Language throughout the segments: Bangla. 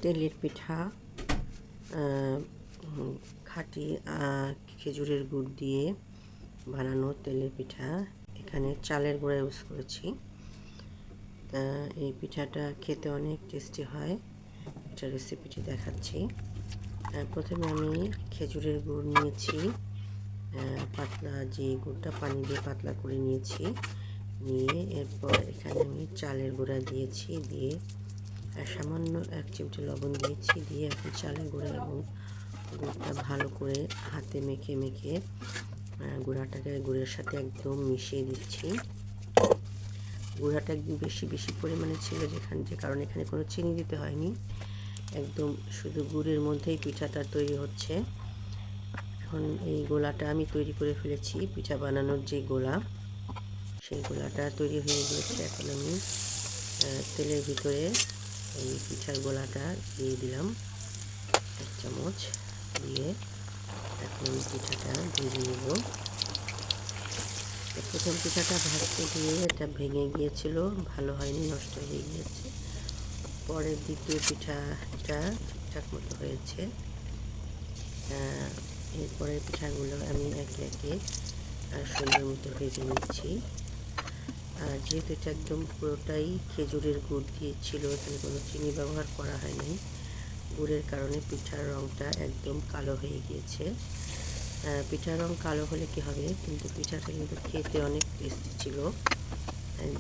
তেলের পিঠা, খাঁটি খেজুরের গুড় দিয়ে বানানো তেলের পিঠা। এখানে চালের গুঁড়া ইউজ করেছি। এই পিঠাটা খেতে অনেক টেস্টি হয়। এটা রেসিপিটি দেখাচ্ছি। প্রথমে আমি খেজুরের গুড় নিয়েছি, পাতলা যে গুড়টা পানি দিয়ে পাতলা করে নিয়েছি। নিয়ে এরপর এখানে আমি চালের গুঁড়া দিয়েছি, দিয়ে সামান্য 1 চিমটে লবণ দিয়েছি। দিয়ে এখন চালের গুঁড়া এবং গুড়টা ভালো করে হাতে মেখে মেখে গুঁড়াটাকে গুড়ের সাথে একদম মিশিয়ে দিচ্ছি। গুঁড়াটা একদম বেশি বেশি পরিমাণে ছিল, যে কারণে এখানে কোনো চিনি দিতে হয়নি। একদম শুধু গুড়ের মধ্যেই পিঠাটা তৈরি হচ্ছে। এখন এই গোলাটা আমি তৈরি করে ফেলেছি, পিঠা বানানোর যে গোলা, সেই গোলাটা তৈরি হয়ে গিয়েছে। এখন আমি তেলের ভিতরে এই পিঠার গোলাটা দিয়ে দিলাম 1 চামচ। দিয়ে এখন পিঠাটা ভেজে নেব। প্রথম পিঠাটা ভাজতে গিয়ে এটা ভেঙে গিয়েছিল, ভালো হয়নি, নষ্ট হয়ে গিয়েছে। পরের দ্বিতীয় পিঠাটা ঠিকঠাক মতো হয়েছে। এরপরের পিঠাগুলো আমি একে একে সুন্দর মতো ভেজে নিচ্ছি। আর যেহেতু এটা একদম পুরোটাই খেজুরের গুড় দিয়েছিল, এখানে কোনো চিনি ব্যবহার করা হয়নি, গুড়ের কারণে পিঠার রঙটা একদম কালো হয়ে গিয়েছে। পিঠার রং কালো হলে কি হবে, কিন্তু পিঠাটা কিন্তু খেতে অনেক টেস্টি ছিল।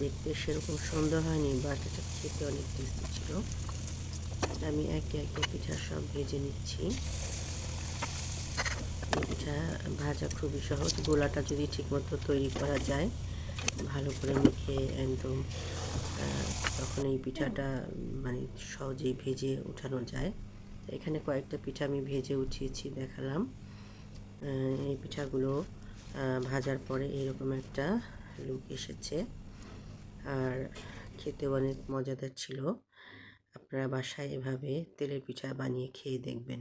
দেখতে সেরকম সুন্দর হয়নি, বাট এটা খেতে অনেক টেস্টি ছিল। আমি একে একে পিঠা সব ভেজে নিচ্ছি। এই পিঠা ভাজা খুবই সহজ। গোলাটা যদি ঠিকমতো তৈরি করা যায়, ভালো করে মেখে একদম, তখন এই পিঠাটা মানে সহজেই ভেজে উঠানো যায়। এখানে কয়েকটা পিঠা আমি ভেজে উঠিয়েছি, দেখালাম। এই পিঠাগুলো ভাজার পরে এরকম একটা লুক এসেছে, আর খেতেও অনেক মজাদার ছিল। আপনারা বাসায় এভাবে তেলের পিঠা বানিয়ে খেয়ে দেখবেন।